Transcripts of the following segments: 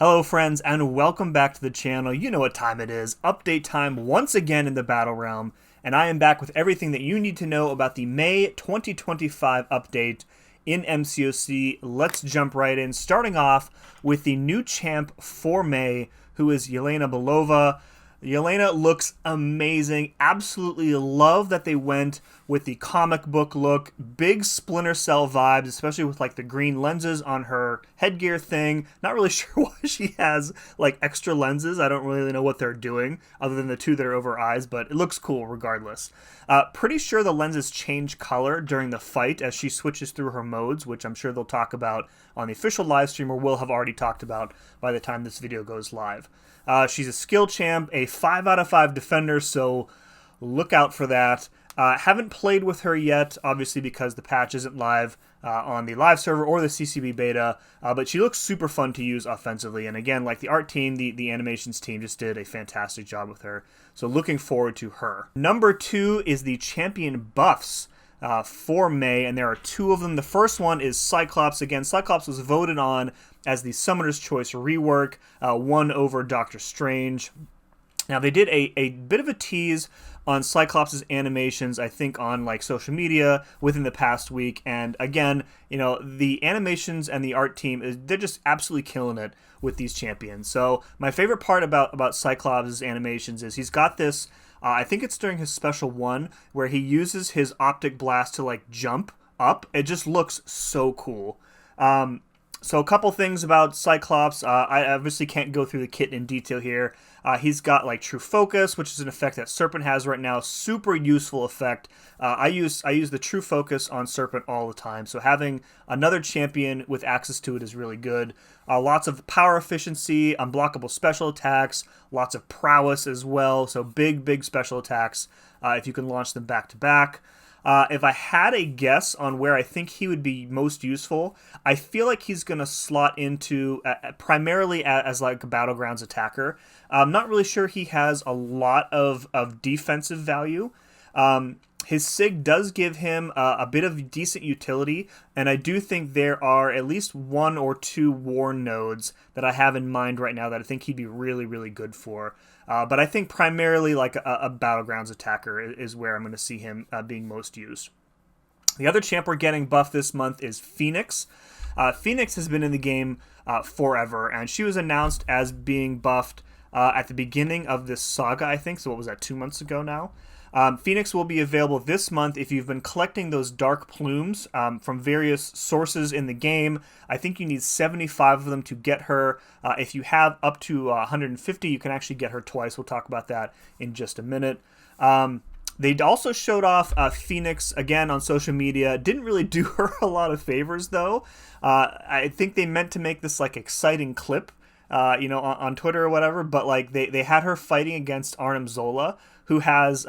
Hello friends and welcome back to the channel. You know what time it is. Update time once again in the Battle Realm, and I am back with everything that you need to know about the May 2025 update in MCOC. Let's jump right in, starting off with the new champ for May, who is Yelena Bolova. Yelena looks amazing. Absolutely love that they went with the comic book look. Big Splinter Cell vibes, especially with like the green lenses on her headgear thing. Not really sure why she has like extra lenses. I don't really know what they're doing other than the two that are over her eyes, but it looks cool regardless. Pretty sure the lenses change color during the fight as she switches through her modes, which I'm sure they'll talk about on the official live stream or will have already talked about by the time this video goes live. She's a skill champ, a 5 out of 5 defender, so look out for that. Haven't played with her yet, obviously because the patch isn't live on the live server or the CCB beta, but she looks super fun to use offensively. And again, like the art team, the animations team just did a fantastic job with her, so looking forward to her. Number 2 is the champion buffs for May, and there are 2 of them. The first one is Cyclops. Again, Cyclops was voted on as the Summoner's Choice rework, won over Doctor Strange. Now, they did a bit of a tease on Cyclops' animations, I think, on like social media within the past week. And again, you know, the animations and the art team, they're just absolutely killing it with these champions. So my favorite part about Cyclops' animations is he's got this, I think it's during his special one, where he uses his optic blast to like jump up. It just looks so cool. So a couple things about Cyclops. I obviously can't go through the kit in detail here. He's got like True Focus, which is an effect that Serpent has right now. Super useful effect. I use the True Focus on Serpent all the time. So having another champion with access to it is really good. Lots of power efficiency, unblockable special attacks, lots of prowess as well. So big special attacks if you can launch them back to back. If I had a guess on where I think he would be most useful, I feel like he's going to slot into primarily as like a Battlegrounds attacker. I'm not really sure he has a lot of defensive value. His SIG does give him a bit of decent utility, and I do think there are at least 1 or 2 war nodes that I have in mind right now that I think he'd be really good for. But I think primarily like a Battlegrounds attacker is where I'm going to see him being most used. The other champ we're getting buffed this month is Phoenix. Phoenix has been in the game forever, and she was announced as being buffed at the beginning of this saga, I think. So what was that, 2 months ago now? Phoenix will be available this month if you've been collecting those dark plumes from various sources in the game. I think you need 75 of them to get her. If you have up to 150, you can actually get her twice. We'll talk about that in just a minute. They also showed off Phoenix again on social media. Didn't really do her a lot of favors, though. I think they meant to make this like exciting clip, you know, on Twitter or whatever. But like they had her fighting against Arnim Zola, who has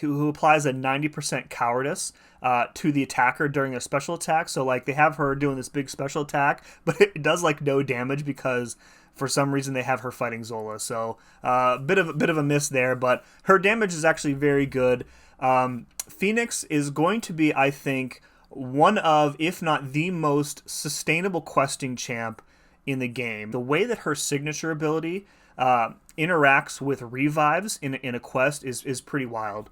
who applies a 90% cowardice to the attacker during a special attack. So like they have her doing this big special attack, but it does like no damage because for some reason they have her fighting Zola. So bit of a miss there, but her damage is actually very good. Phoenix is going to be, I think, one of, if not the most sustainable questing champ in the game. The way that her signature ability interacts with revives in a quest is pretty wild.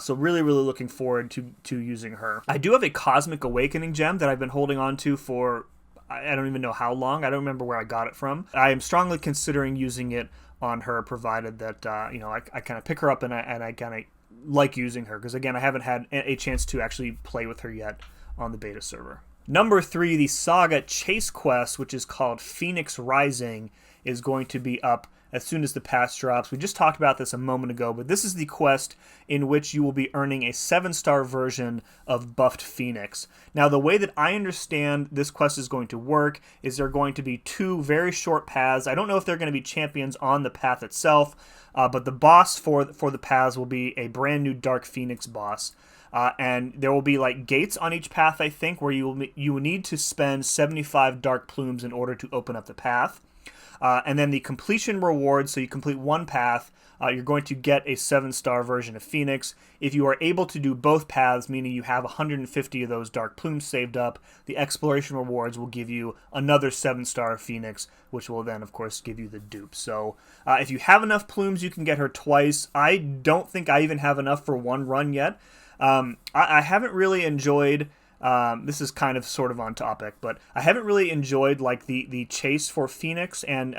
So really looking forward to using her. I do have a Cosmic Awakening gem that I've been holding on to for I don't even know how long. I don't remember where I got it from. I am strongly considering using it on her, provided that you know, I kind of pick her up and I kind of like using her, because again, I haven't had a chance to actually play with her yet on the beta server. Number 3, the Saga Chase quest, which is called Phoenix Rising, is going to be up as soon as the patch drops. We just talked about this a moment ago, but this is the quest in which you will be earning a 7-star version of buffed Phoenix. Now, the way that I understand this quest is going to work is there are going to be 2 very short paths. I don't know if they're going to be champions on the path itself, but the boss for the paths will be a brand new Dark Phoenix boss. And there will be like gates on each path, I think, where you will need to spend 75 dark plumes in order to open up the path. And then the completion reward, so you complete one path, you're going to get a 7-star version of Phoenix. If you are able to do both paths, meaning you have 150 of those dark plumes saved up, the exploration rewards will give you another 7-star Phoenix, which will then, of course, give you the dupe. So if you have enough plumes, you can get her twice. I don't think I even have enough for one run yet. I haven't really enjoyed... this is kind of sort of on topic, but I haven't really enjoyed like the chase for Phoenix and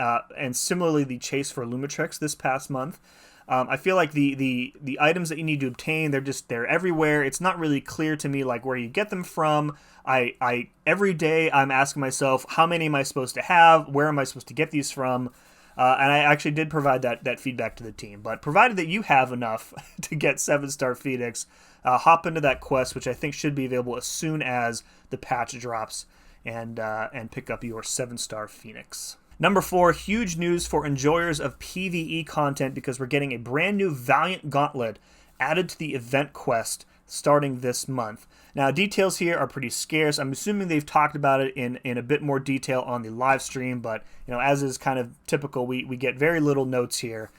similarly the chase for Lumitrix this past month. I feel like the items that you need to obtain, they're everywhere. It's not really clear to me like where you get them from. I every day I'm asking myself, how many am I supposed to have? Where am I supposed to get these from? And I actually did provide that feedback to the team. But provided that you have enough to get 7-star Phoenix, hop into that quest, which I think should be available as soon as the patch drops, and pick up your 7-star Phoenix. Number 4, huge news for enjoyers of PvE content because we're getting a brand new Valiant Gauntlet added to the event quest starting this month. Now, details here are pretty scarce. I'm assuming they've talked about it in a bit more detail on the live stream, but as is kind of typical, we get very little notes here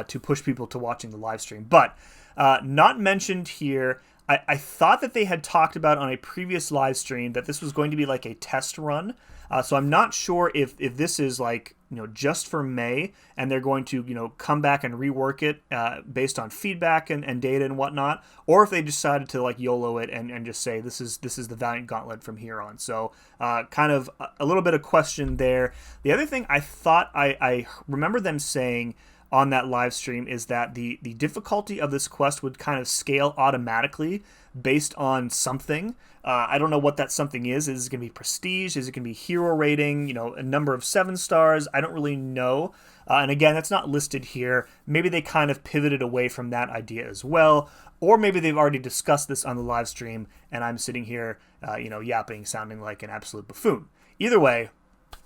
to push people to watching the live stream. But not mentioned here, I thought that they had talked about on a previous live stream that this was going to be like a test run. So I'm not sure if this is like, just for May and they're going to, come back and rework it based on feedback and data and whatnot, or if they decided to like YOLO it and just say this is the Valiant Gauntlet from here on. So kind of a little bit of question there. The other thing I thought I remember them saying on that live stream is that the difficulty of this quest would kind of scale automatically based on something. I don't know what that something is. Is it going to be prestige? Is it going to be hero rating? A number of 7 stars? I don't really know. And again, that's not listed here. Maybe they kind of pivoted away from that idea as well. Or maybe they've already discussed this on the live stream and I'm sitting here, yapping, sounding like an absolute buffoon. Either way,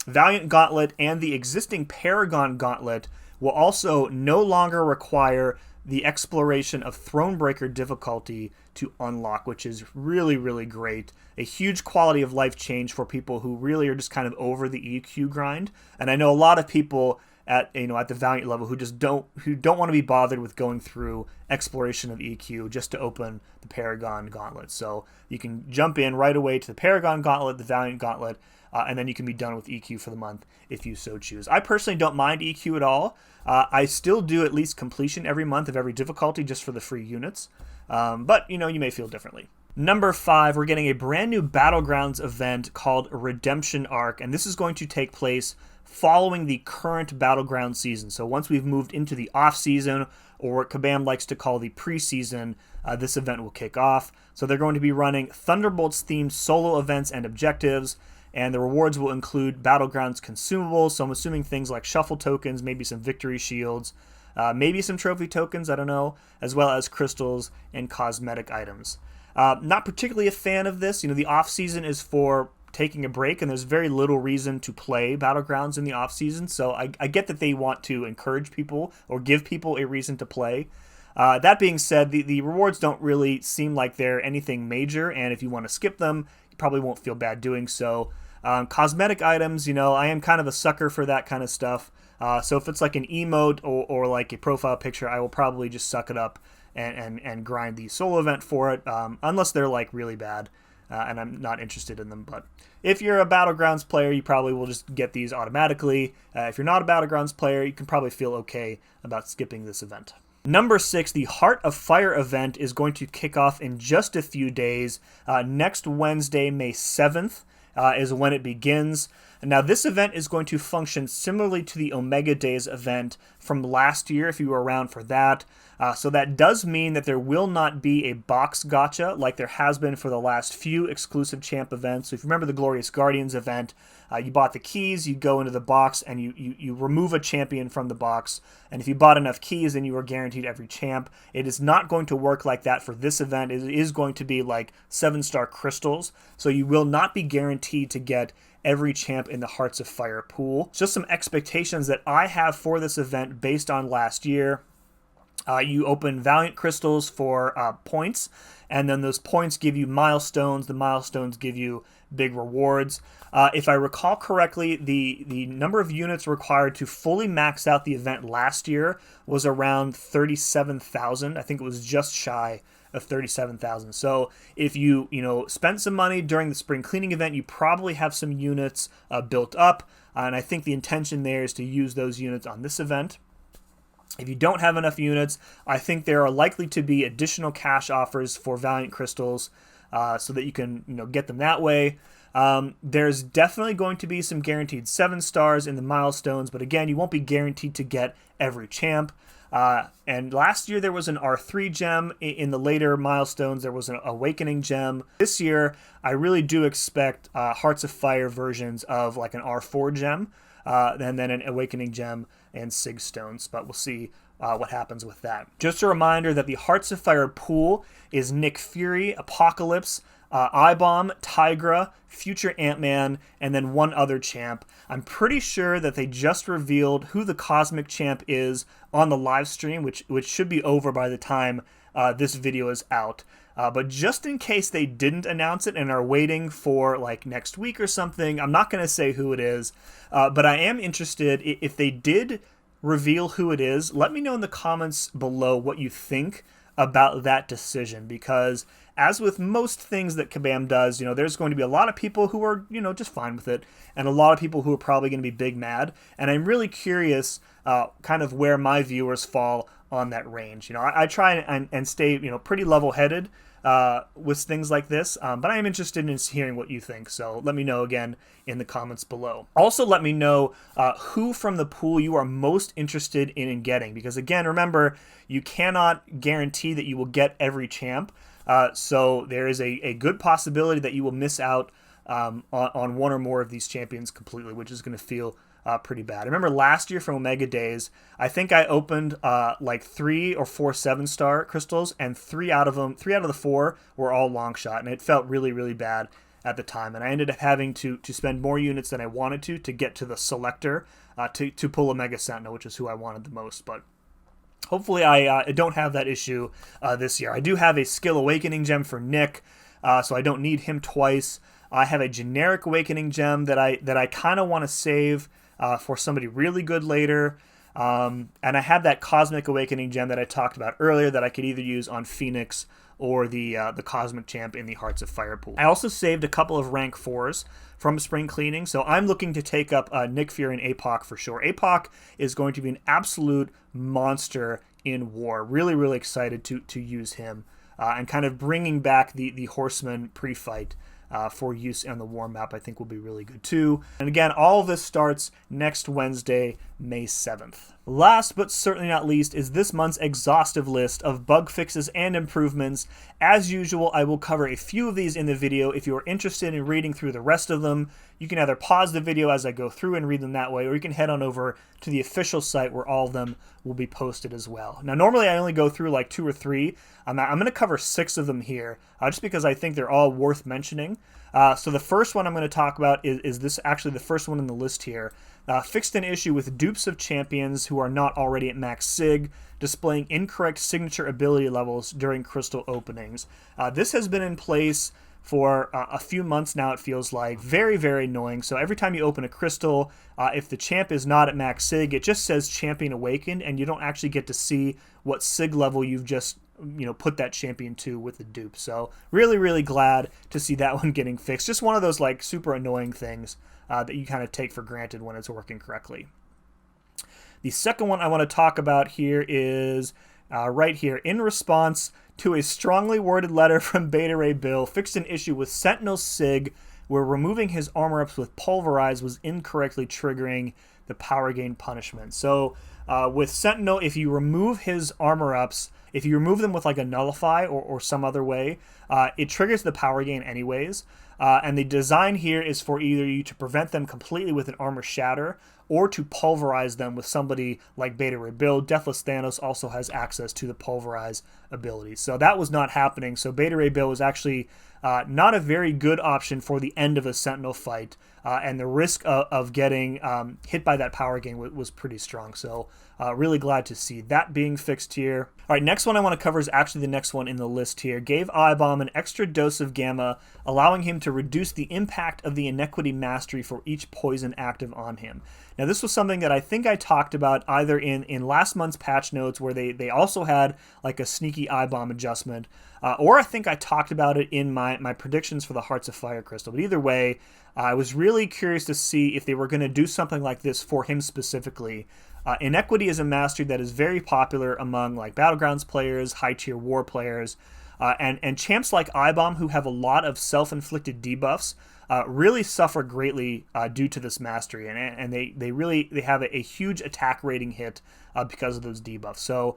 Valiant Gauntlet and the existing Paragon Gauntlet will also no longer require the exploration of Thronebreaker difficulty to unlock, which is really, really great. A huge quality of life change for people who really are just kind of over the EQ grind. And I know a lot of people at the Valiant level who don't want to be bothered with going through exploration of EQ just to open the Paragon Gauntlet. So you can jump in right away to the Paragon Gauntlet, the Valiant Gauntlet, and then you can be done with EQ for the month if you so choose. I personally don't mind EQ at all. I still do at least completion every month of every difficulty just for the free units. But, you may feel differently. Number 5, we're getting a brand new Battlegrounds event called Redemption Arc, and this is going to take place following the current Battleground season. So once we've moved into the off-season, or what Kabam likes to call the preseason, this event will kick off. So they're going to be running Thunderbolts-themed solo events and objectives, and the rewards will include Battlegrounds consumables, so I'm assuming things like shuffle tokens, maybe some victory shields, maybe some trophy tokens, I don't know, as well as crystals and cosmetic items. Not particularly a fan of this. The off-season is for taking a break, and there's very little reason to play Battlegrounds in the off-season, so I get that they want to encourage people or give people a reason to play. That being said, the rewards don't really seem like they're anything major, and if you want to skip them, you probably won't feel bad doing so. Cosmetic items, I am kind of a sucker for that kind of stuff. So if it's like an emote or like a profile picture, I will probably just suck it up and grind the solo event for it, unless they're like really bad and I'm not interested in them. But if you're a Battlegrounds player, you probably will just get these automatically. If you're not a Battlegrounds player, you can probably feel okay about skipping this event. Number 6, the Heart of Fire event is going to kick off in just a few days. Next Wednesday, May 7th. Is when it begins. Now, this event is going to function similarly to the Omega Days event from last year, if you were around for that. So that does mean that there will not be a box gacha like there has been for the last few exclusive champ events. So if you remember the Glorious Guardians event, you bought the keys, you go into the box, and you remove a champion from the box. And if you bought enough keys, then you were guaranteed every champ. It is not going to work like that for this event. It is going to be like 7-star crystals. So you will not be guaranteed to get every champ in the Hearts of Fire pool. Just some expectations that I have for this event based on last year. You open Valiant crystals for points, and then those points give you milestones. The milestones give you big rewards. If I recall correctly, the number of units required to fully max out the event last year was around 37,000. I think it was just shy of 37,000. So if you spent some money during the spring cleaning event, you probably have some units built up, and I think the intention there is to use those units on this event. If you don't have enough units, I think there are likely to be additional cash offers for Valiant crystals, so that you can get them that way. There's definitely going to be some guaranteed 7 stars in the milestones, but again, you won't be guaranteed to get every champ. And last year there was an R3 gem. In the later milestones there was an Awakening gem. This year I really do expect Hearts of Fire versions of like an R4 gem, and then an Awakening gem and Sig stones, but we'll see what happens with that. Just a reminder that the Hearts of Fire pool is Nick Fury, Apocalypse, I-Bomb, Tigra, Future Ant-Man, and then one other champ. I'm pretty sure that they just revealed who the Cosmic Champ is on the live stream, which should be over by the time this video is out. But just in case they didn't announce it and are waiting for like next week or something, I'm not going to say who it is, but I am interested. If they did reveal who it is, let me know in the comments below what you think about that decision, because as with most things that Kabam does, there's going to be a lot of people who are, just fine with it, and a lot of people who are probably going to be big mad, and I'm really curious kind of where my viewers fall on that range. I try and stay, pretty level-headed with things like this, but I am interested in hearing what you think, so let me know again in the comments below. Also, let me know who from the pool you are most interested in getting, because again, remember, you cannot guarantee that you will get every champ, so there is a good possibility that you will miss out on one or more of these champions completely, which is going to feel pretty bad. I remember last year from Omega Days, I think I opened like 3 or 4 7-star crystals, and 3 out of the 4 were all long shot, and it felt really, really bad at the time. And I ended up having to spend more units than I wanted to get to the selector to pull Omega Sentinel, which is who I wanted the most. But hopefully I don't have that issue this year. I do have a Skill Awakening gem for Nick, so I don't need him twice. I have a generic Awakening gem that I kind of want to save for somebody really good later. And I have that Cosmic Awakening gem that I talked about earlier that I could either use on Phoenix or the Cosmic Champ in the Hearts of Fire pool. I also saved a couple of rank 4s from spring cleaning, so I'm looking to take up Nick Fury and APOC for sure. APOC is going to be an absolute monster in war. Really, really excited to use him and kind of bringing back the Horseman pre-fight for use on the war map, I think will be really good too. And again, all of this starts next Wednesday, May 7th. Last but certainly not least is this month's exhaustive list of bug fixes and improvements. As usual, I will cover a few of these in the video. If you are interested in reading through the rest of them, you can either pause the video as I go through and read them that way, or you can head on over to the official site where all of them will be posted as well. Now, normally I only go through like 2 or 3. I'm going to cover 6 of them here, just because I think they're all worth mentioning. So the first one I'm going to talk about is this, actually the first one in the list here. Fixed an issue with dupes of champions who are not already at max sig, displaying incorrect signature ability levels during crystal openings. This has been in place for a few months now, it feels like. Very, very annoying. So every time you open a crystal, if the champ is not at max sig, it just says champion awakened, and you don't actually get to see what sig level you've just put that champion to with the dupe. So really, really glad to see that one getting fixed. Just one of those like super annoying things that you kind of take for granted when it's working correctly. The second one I want to talk about here is right here. In response to a strongly worded letter from Beta Ray Bill, fixed an issue with Sentinel's Sig where removing his armor ups with Pulverize was incorrectly triggering the power gain punishment. So with Sentinel, if you remove his armor ups, if you remove them with like a Nullify or some other way, it triggers the power gain anyways. And the design here is for either you to prevent them completely with an Armor Shatter or to pulverize them with somebody like Beta Ray Bill. Deathless Thanos also has access to the Pulverize ability. So that was not happening. So Beta Ray Bill was actually not a very good option for the end of a Sentinel fight. and the risk of getting hit by that power gain was pretty strong. So really glad to see that being fixed here. All right, next one I want to cover is actually the next one in the list here. Gave Ibom an extra dose of Gamma, allowing him to reduce the impact of the Inequity Mastery for each poison active on him. Now, this was something that I think I talked about either in last month's patch notes, where they also had like a sneaky Ibom adjustment, or I think I talked about it in my predictions for the Hearts of Fire Crystal. But either way, I was really curious to see if they were going to do something like this for him specifically. Inequity is a mastery that is very popular among like Battlegrounds players, high-tier war players, and champs like Ibom, who have a lot of self-inflicted debuffs, really suffer greatly due to this mastery, and they have a huge attack rating hit because of those debuffs. So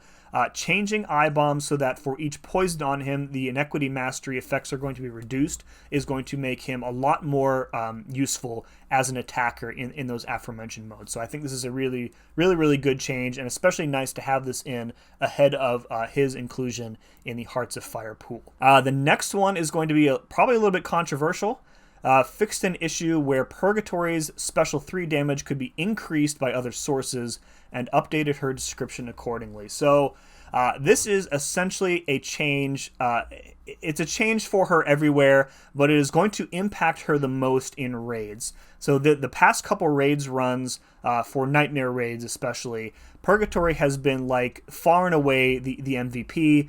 changing Ibom so that for each poison on him, the Inequity Mastery effects are going to be reduced is going to make him a lot more useful as an attacker in those aforementioned modes. So I think this is a really good change, and especially nice to have this in ahead of his inclusion in the Hearts of Fire pool. The next one is going to be probably a little bit controversial. Fixed an issue where Purgatory's special 3 damage could be increased by other sources and updated her description accordingly. So this is essentially a change. It's a change for her everywhere, but it is going to impact her the most in raids. So the past couple raids runs, for Nightmare raids especially, Purgatory has been like far and away the MVP.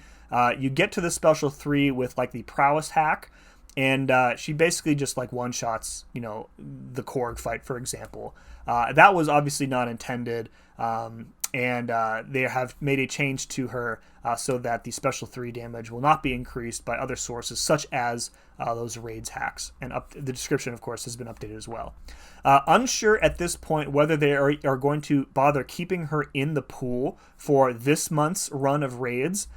You get to the special 3 with like the Prowess hack, and she basically just like one-shots, the Korg fight, for example. That was obviously not intended, and they have made a change to her so that the special 3 damage will not be increased by other sources, such as those raids hacks. And the description, of course, has been updated as well. Unsure at this point whether they are going to bother keeping her in the pool for this month's run of raids.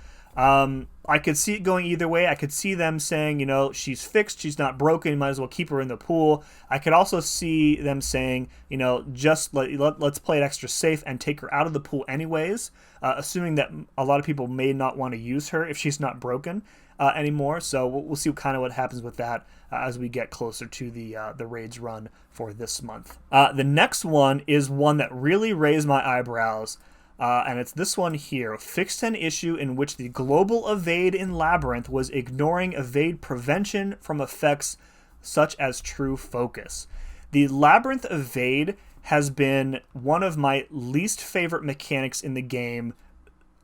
I could see it going either way. I could see them saying, she's fixed, she's not broken, might as well keep her in the pool. I could also see them saying, just let's play it extra safe and take her out of the pool anyways, assuming that a lot of people may not want to use her if she's not broken anymore. So we'll see kind of what happens with that as we get closer to the raids run for this month. The next one is one that really raised my eyebrows. And it's this one here. Fixed an issue in which the global evade in Labyrinth was ignoring evade prevention from effects such as True Focus. The Labyrinth evade has been one of my least favorite mechanics in the game,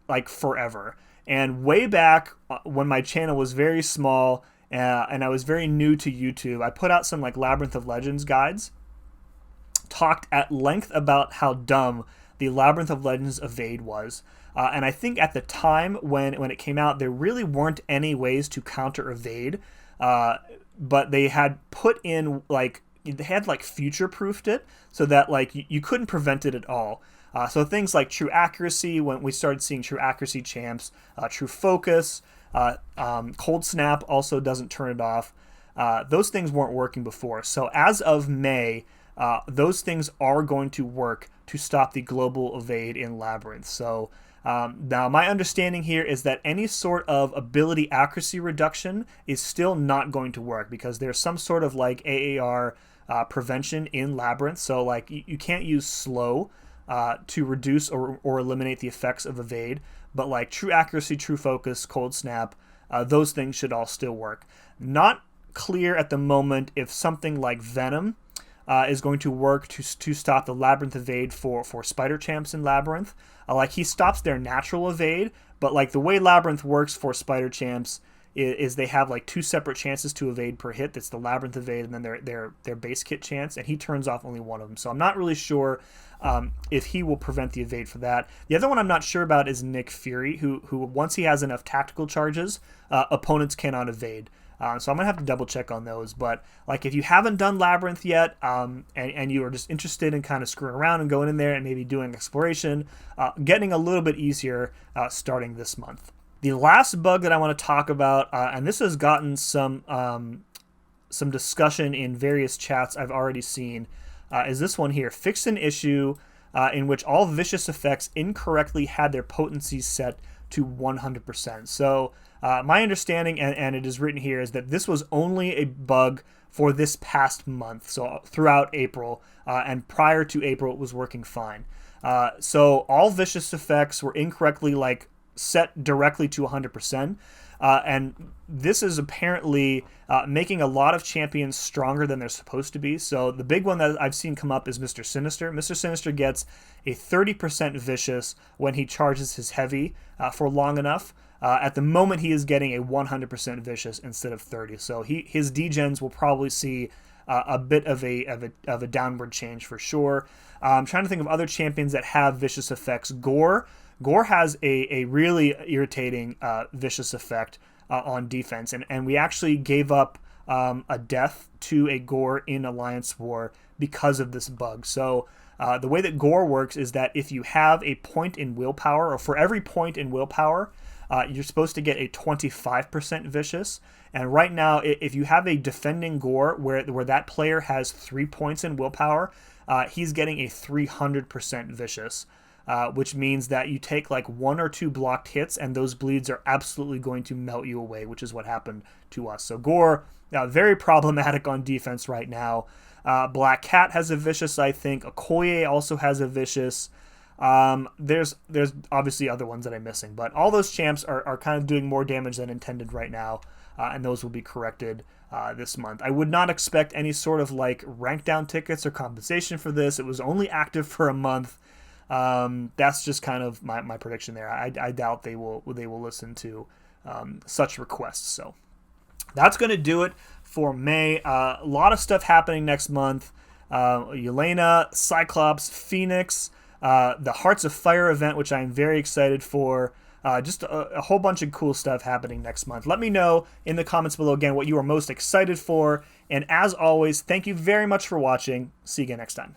like forever. And way back when my channel was very small and I was very new to YouTube, I put out some like Labyrinth of Legends guides, talked at length about how dumb the Labyrinth of Legends evade was. And I think at the time when it came out, there really weren't any ways to counter evade. But they had put in they had future-proofed it so that you couldn't prevent it at all. So things like True Accuracy, when we started seeing True Accuracy champs, True Focus, Cold Snap also doesn't turn it off. Those things weren't working before. So as of May, those things are going to work to stop the global evade in Labyrinth. So now my understanding here is that any sort of ability accuracy reduction is still not going to work because there's some sort of AAR prevention in Labyrinth. So you can't use slow to reduce or eliminate the effects of evade, but True Accuracy, True Focus, Cold Snap, those things should all still work. Not clear at the moment if something like Venom is going to work to stop the Labyrinth evade for spider champs in Labyrinth. He stops their natural evade, but the way Labyrinth works for spider champs is they have 2 separate chances to evade per hit. That's the Labyrinth evade and then their base kit chance, and he turns off only one of them. So I'm not really sure if he will prevent the evade for that. The other one I'm not sure about is Nick Fury, who once he has enough tactical charges, opponents cannot evade. So I'm going to have to double check on those. But if you haven't done Labyrinth yet and you are just interested in kind of screwing around and going in there and maybe doing exploration, getting a little bit easier starting this month. The last bug that I want to talk about, and this has gotten some discussion in various chats I've already seen, is this one here. Fixed an issue in which all vicious effects incorrectly had their potencies set to 100%. So my understanding, and it is written here, is that this was only a bug for this past month, so throughout April, and prior to April it was working fine. So all vicious effects were incorrectly set directly to 100%. And this is apparently making a lot of champions stronger than they're supposed to be. So the big one that I've seen come up is Mr. Sinister. Mr. Sinister gets a 30% vicious when he charges his heavy for long enough. At the moment, he is getting a 100% vicious instead of 30. So his degens will probably see a bit of a downward change for sure. I'm trying to think of other champions that have vicious effects. Gore has a really irritating vicious effect on defense, and we actually gave up a death to a Gore in Alliance War because of this bug. So the way that Gore works is that if you have a point in willpower, or for every point in willpower, you're supposed to get a 25% vicious. And right now, if you have a defending Gore where that player has 3 points in willpower, he's getting a 300% vicious. Which means that you take 1 or 2 blocked hits and those bleeds are absolutely going to melt you away, which is what happened to us. So Gore, very problematic on defense right now. Black Cat has a vicious, I think. Okoye also has a vicious. There's obviously other ones that I'm missing, but all those champs are kind of doing more damage than intended right now, and those will be corrected this month. I would not expect any sort of rank down tickets or compensation for this. It was only active for a month. That's just kind of my prediction there. I doubt they will listen to such requests. So that's going to do it for May. A lot of stuff happening next month. Yelena, Cyclops, Phoenix, the Hearts of Fire event, which I'm very excited for. Just a whole bunch of cool stuff happening next month. Let me know in the comments below again what you are most excited for. And as always, thank you very much for watching. See you again next time.